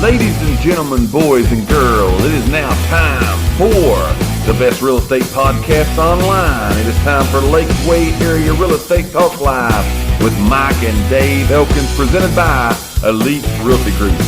Ladies and gentlemen, boys and girls, it is now time for the best real estate podcast online. It is time for Lakeway Area Real Estate Talk Live with Mike and Dave Elkins, presented by Elite Realty Group.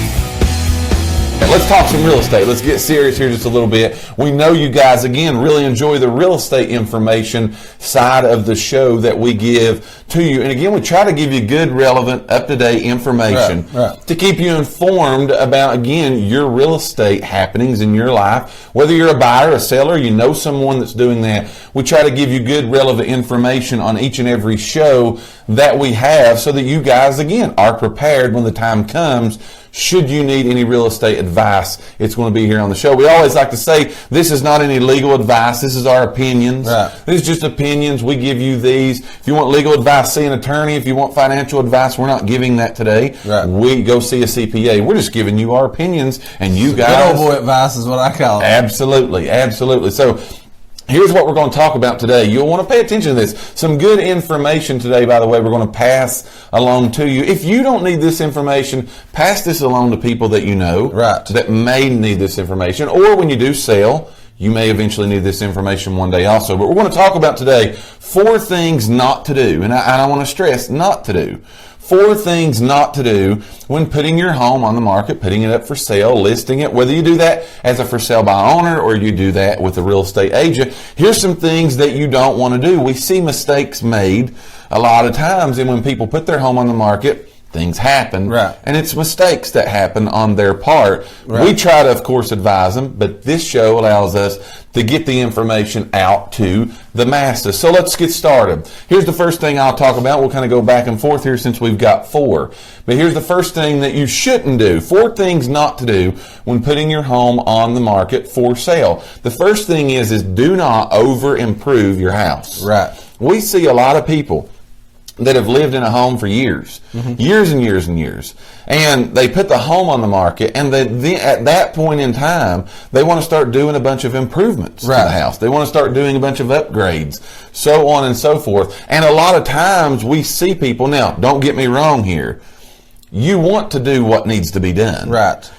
Let's talk some real estate. Let's get serious here just a little bit. We know you guys, again, really enjoy the real estate information side of the show that we give to you. And again, we try to give you good, relevant, up-to-date information to keep you informed about, again, your real estate happenings in your life. Whether you're a buyer, a seller, you know someone that's doing that, we try to give you good, relevant information on each and every show that we have so that you guys, again, are prepared when the time comes. Should you need any real estate advice, it's going to be here on the show. We always like to say this is not any legal advice. This is our opinions. This is just opinions. We give you these. If you want legal advice, see an attorney. If you want financial advice, we're not giving that today. We go see a CPA. We're just giving you our opinions, and you guys. Good old boy advice is what I call it. Absolutely, absolutely. So here's what we're going to talk about today. You'll want to pay attention to this. Some good information today, by the way, we're going to pass along to you. If you don't need this information, pass this along to people that you know that may need this information. Or when you do sell, you may eventually need this information one day also. But we're going to talk about today 4 things not to do. And I want to stress, not to do. 4 things not to do when putting your home on the market, putting it up for sale, listing it, whether you do that as a for sale by owner or you do that with a real estate agent. Here's some things that you don't want to do. We see mistakes made a lot of times, and when people put their home on the market, things happen, and it's mistakes that happen on their part. We try to, of course, advise them, but this show allows us to get the information out to the masses. So let's get started. Here's the first thing I'll talk about. We'll kind of go back and forth here since we've got 4. But here's the first thing that you shouldn't do. 4 things not to do when putting your home on the market for sale. The first thing is do not over improve your house. We see a lot of people that have lived in a home for years, years and years and years. And they put the home on the market, and at that point in time, they want to start doing a bunch of improvements to the house. They want to start doing a bunch of upgrades, so on and so forth. And a lot of times we see people, now, don't get me wrong here, you want to do what needs to be done.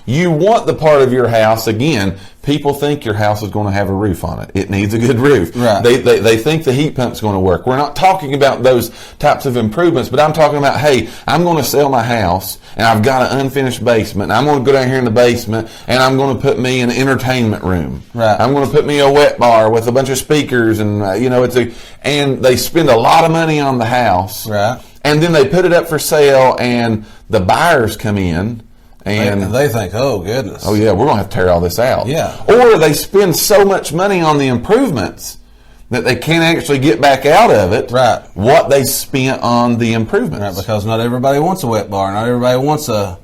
You want the part of your house, again, people think your house is going to have a roof on it. It needs a good roof. They think the heat pump's going to work. We're not talking about those types of improvements, but I'm talking about, hey, I'm going to sell my house, and I've got an unfinished basement, and I'm going to go down here in the basement, and I'm going to put me an entertainment room. I'm going to put me a wet bar with a bunch of speakers, and and they spend a lot of money on the house. And then they put it up for sale, and the buyers come in, and they think, oh, goodness. Oh, yeah, we're going to have to tear all this out. Or they spend so much money on the improvements that they can't actually get back out of it what they spent on the improvements. Because not everybody wants a wet bar. Not everybody wants a,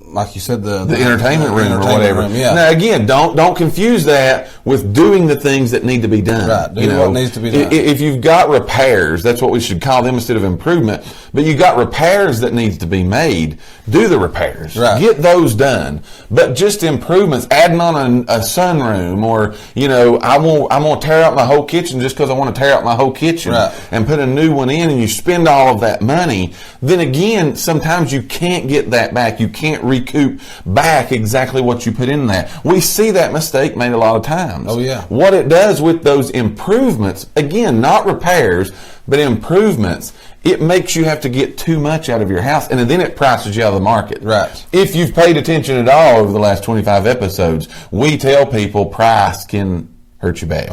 like you said, the entertainment room or whatever. Now, again, don't confuse that with doing the things that need to be done. Do what needs to be done. If you've got repairs, that's what we should call them instead of improvement. But you've got repairs that needs to be made, do the repairs. Get those done. But just improvements, adding on a sunroom, or, I'm going to tear out my whole kitchen just because I want to tear out my whole kitchen and put a new one in, and you spend all of that money, then again, sometimes you can't get that back. You can't recoup back exactly what you put in that. We see that mistake made a lot of times. What it does with those improvements, again, not repairs, but improvements, it makes you have to get too much out of your house, and then it prices you out of the market. If you've paid attention at all over the last 25 episodes, we tell people price can hurt you bad.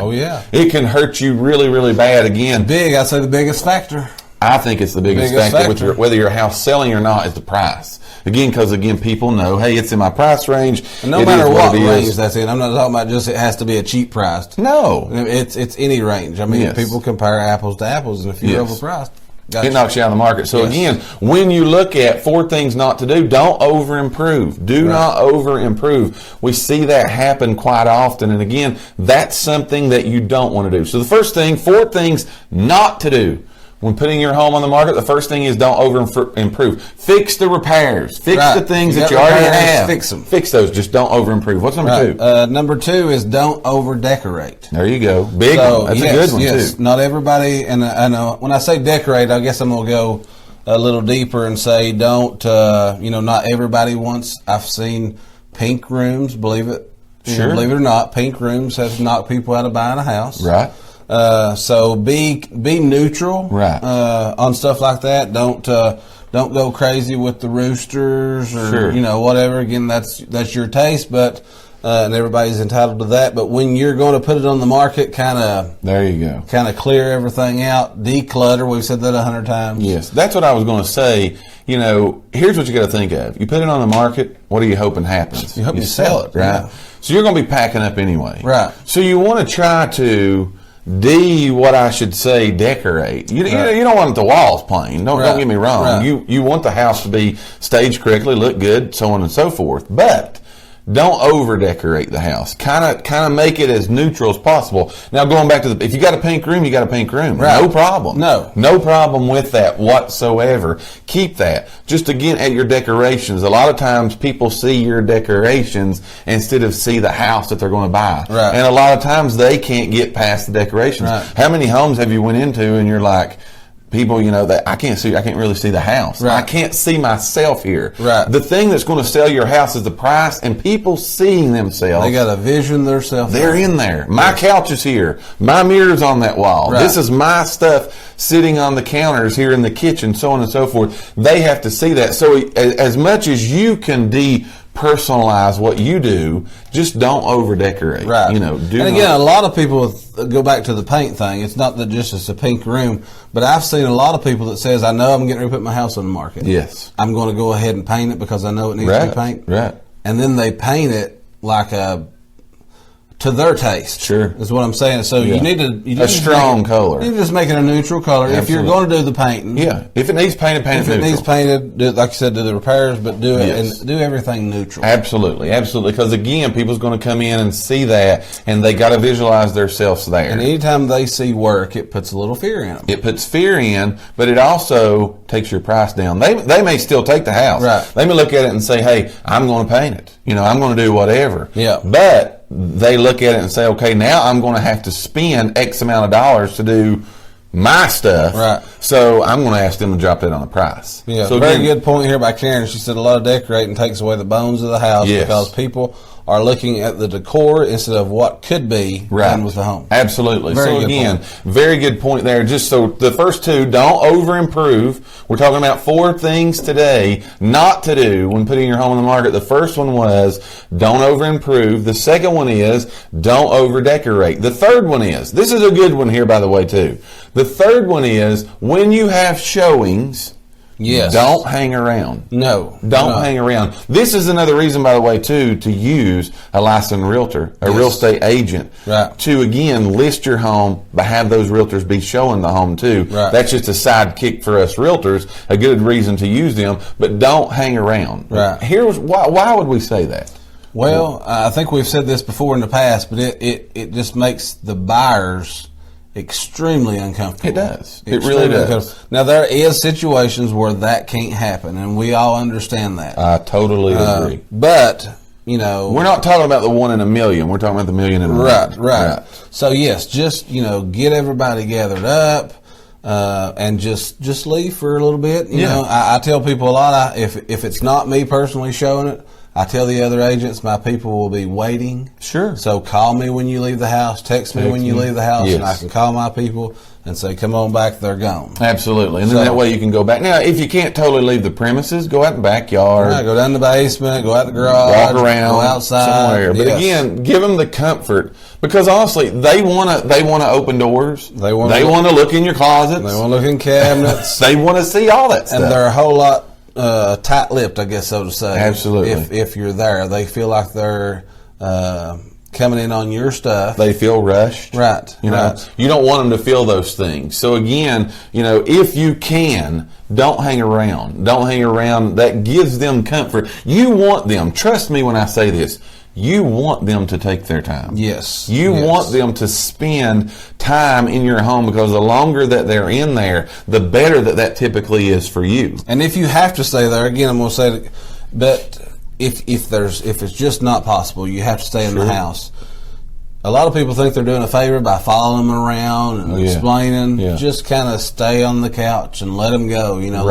It can hurt you really, really bad. Again, I'd say the biggest factor. I think it's the biggest factor. With whether your house selling or not is the price. Again, because people know, hey, it's in my price range. And no matter what range that's in. I'm not talking about just it has to be a cheap price. No. It's any range. I mean, people compare apples to apples, and if you're overpriced, it knocks you out of the market. So again, when you look at 4 things not to do, don't over improve. Do not over improve. We see that happen quite often. And again, that's something that you don't want to do. So the first thing, 4 things not to do when putting your home on the market. The first thing is don't over improve. Fix the repairs. Fix the things that you already have. Fix them. Fix those. Just don't over improve. What's number 2? Number 2 is don't over decorate. There you go. Big one. That's a good one too. Not everybody, and when I say decorate, I guess I'm going to go a little deeper and say, don't, not everybody wants, I've seen pink rooms, believe it or not, pink rooms have knocked people out of buying a house. Right. So be neutral, right, on stuff like that. Don't go crazy with the roosters or whatever. Again, that's your taste, but and everybody's entitled to that. But when you're going to put it on the market, there you go, kind of clear everything out, declutter. We've said that 100 times. Yes, that's what I was going to say. Here's what you got to think of. You put it on the market. What are you hoping happens? You hope you sell it, right? Yeah. So you're going to be packing up anyway, right? So you want to try to decorate. You don't want the walls plain. Don't get me wrong. Right. You want the house to be staged correctly, look good, so on and so forth. But don't over decorate the house. Kind of make it as neutral as possible. Now going back to if you got a pink room, you got a pink room. Right. No problem. No problem with that whatsoever. Keep that. Just again at your decorations. A lot of times people see your decorations instead of see the house that they're going to buy. Right. And a lot of times they can't get past the decorations. Right. How many homes have you went into and you're like, people, that I can't really see the house. Right. I can't see myself here. Right. The thing that's going to sell your house is the price and people seeing themselves. They got a vision themselves. They're in there. My couch is here. My mirror's on that wall. Right. This is my stuff sitting on the counters here in the kitchen, so on and so forth. They have to see that. So as much as you can personalize what you do, just don't over decorate. Right. A lot of people go back to the paint thing. It's not that just it's a pink room, but I've seen a lot of people that says, I know I'm getting ready to put my house on the market. Yes. I'm going to go ahead and paint it because I know it needs to be painted. Right. And then they paint it like to their taste. Sure. Is what I'm saying. So you need a strong color. You just make it a neutral color. Absolutely. If you're going to do the painting. Yeah. If it needs painted, paint it neutral. If it needs painted, like you said, do the repairs, but do it Yes. and do everything neutral. Absolutely. Because again, people's going to come in and see that, and they got to visualize themselves there. And anytime they see work, it puts a little fear in them. It puts fear in, but it also takes your price down. They may still take the house. Right. They may look at it and say, hey, I'm going to paint it. I'm going to do whatever. Yeah. But they look at it and say, okay, now I'm going to have to spend X amount of dollars to do my stuff. Right. So I'm going to ask them to drop that on the price. Yeah. So very good point here by Karen. She said a lot of decorating takes away the bones of the house because people are looking at the decor instead of what could be done with the home. Absolutely. Very very good point there. Just so the first two, don't over improve. We're talking about 4 things today not to do when putting your home on the market. The first one was don't over improve. The second one is don't over decorate. The third one is, this is a good one here by the way too. The third one is when you have showings, don't hang around. Don't hang around. This is another reason, by the way, too, to use a licensed realtor, a real estate agent, to, again, list your home, but have those realtors be showing the home, too. Right. That's just a sidekick for us realtors, a good reason to use them, but don't hang around. Right. Here's why would we say that? Well, I think we've said this before in the past, but it just makes the buyers extremely uncomfortable. It does. It really does. Now, there is situations where that can't happen, and we all understand that. I totally agree. But, we're not talking about the 1 in a million. We're talking about the million in a million. Right. So, yes, just, get everybody gathered up and just leave for a little bit. You know, I tell people a lot, if it's not me personally showing it, I tell the other agents my people will be waiting. Sure. So call me when you leave the house, text me when you leave the house, and I can call my people and say, come on back, they're gone. Absolutely. And then that way you can go back. Now, if you can't totally leave the premises, go out in the backyard. Go down the basement, go out the garage. Walk around. Go outside. Somewhere. But again, give them the comfort. Because honestly, they want to open doors. They want to look in your closets. They want to look in cabinets. They want to see all that stuff. And they're a whole lot tight-lipped, I guess so to say. Absolutely. If you're there, they feel like they're coming in on your stuff. They feel rushed. Right. You know, you don't want them to feel those things. So again, if you can, don't hang around. Don't hang around. That gives them comfort. You want them. Trust me when I say this. You want them to take their time. Yes. You want them to spend time in your home because the longer that they're in there, the better that typically is for you. And if you have to stay there, again, I'm going to say that, but if it's just not possible, you have to stay in the house. a lot of people think they're doing a favor by following them around and explaining. Yeah. Just kind of stay on the couch and let them go. You know,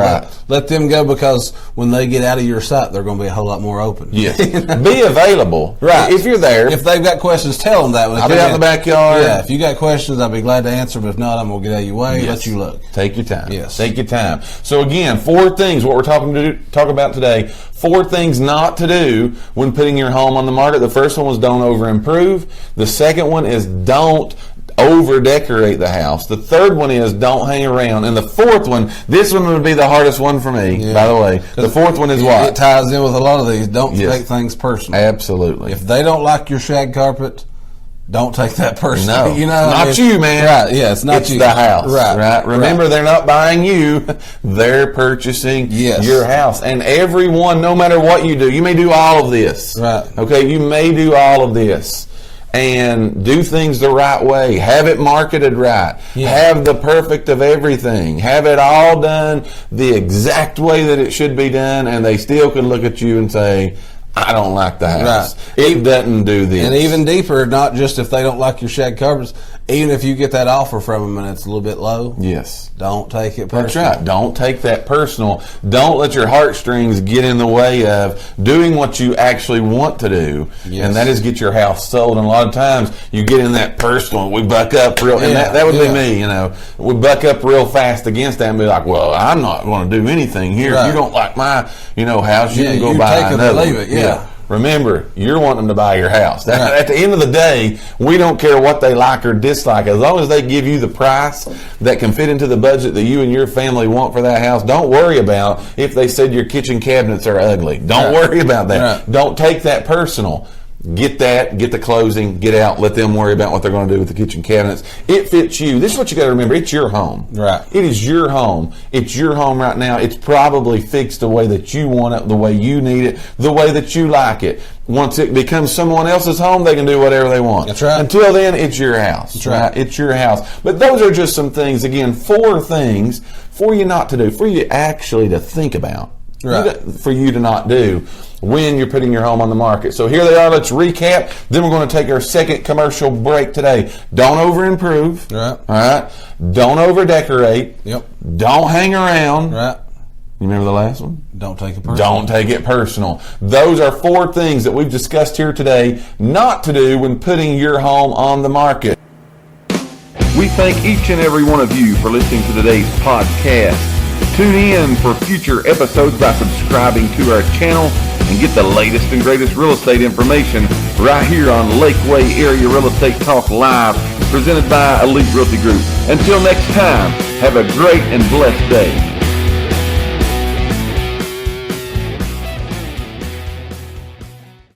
let them go, because when they get out of your sight, they're going to be a whole lot more open. Yes. Be available. Right. If you're there. If they've got questions, tell them that. I'll be out in the backyard. Yeah. If you got questions, I'll be glad to answer them. If not, I'm going to get out of your way. Let you look. Take your time. Yes. Take your time. So again, 4 things. What we're talk about today. 4 things not to do when putting your home on the market. The first one was don't over improve. The second one is don't over decorate the house. The third one is don't hang around. And the fourth one, this one would be the hardest one for me, by the way. The fourth one is what? It ties in with a lot of these. Don't take things personal. Absolutely. If they don't like your shag carpet, don't take that personally. No, you know, not you, man. Right? Yeah, it's not it's you. It's the house. Right. Remember, they're not buying you; they're purchasing your house. And everyone, no matter what you do, you may do all of this. Right. Okay, you may do all of this, and do things the right way. Have it marketed right. Yeah. Have the perfect of everything. Have it all done the exact way that it should be done, and they still can look at you and say, I don't like the house. Right. It doesn't do this. And even deeper, not just if they don't like your shag carpets, even if you get that offer from them and it's a little bit low. Yes. Don't take it personal. That's right. Don't take that personal. Don't let your heartstrings get in the way of doing what you actually want to do. Yes. And that is get your house sold. And a lot of times you get in that personal, we buck up real, and that would be me, you know. We buck up real fast against that and be like, well, I'm not going to do anything here. Right. If you don't like my, house, you can go buy another. Leave it. Yeah. Remember, you're wanting them to buy your house. At the end of the day, we don't care what they like or dislike. As long as they give you the price that can fit into the budget that you and your family want for that house, don't worry about if they said your kitchen cabinets are ugly. Don't worry about that. Right. Don't take that personal. Get the closing, get out, let them worry about what they're going to do with the kitchen cabinets. It fits you. This is what you got to remember. It's your home. Right. It is your home. It's your home right now. It's probably fixed the way that you want it, the way you need it, the way that you like it. Once it becomes someone else's home, they can do whatever they want. That's right. Until then, it's your house. That's right. It's your house. But those are just some things, again, 4 things for you not to do, for you actually to think about. Right. For you to not do when you're putting your home on the market. So here they are. Let's recap. Then we're going to take our second commercial break today. Don't over improve. Right. All right. Don't over decorate. Yep. Don't hang around. Right. You remember the last one? Don't take it personal. Don't take it personal. Those are 4 things that we've discussed here today not to do when putting your home on the market. We thank each and every one of you for listening to today's podcast. Tune in for future episodes by subscribing to our channel and get the latest and greatest real estate information right here on Lakeway Area Real Estate Talk Live, presented by Elite Realty Group. Until next time, have a great and blessed day.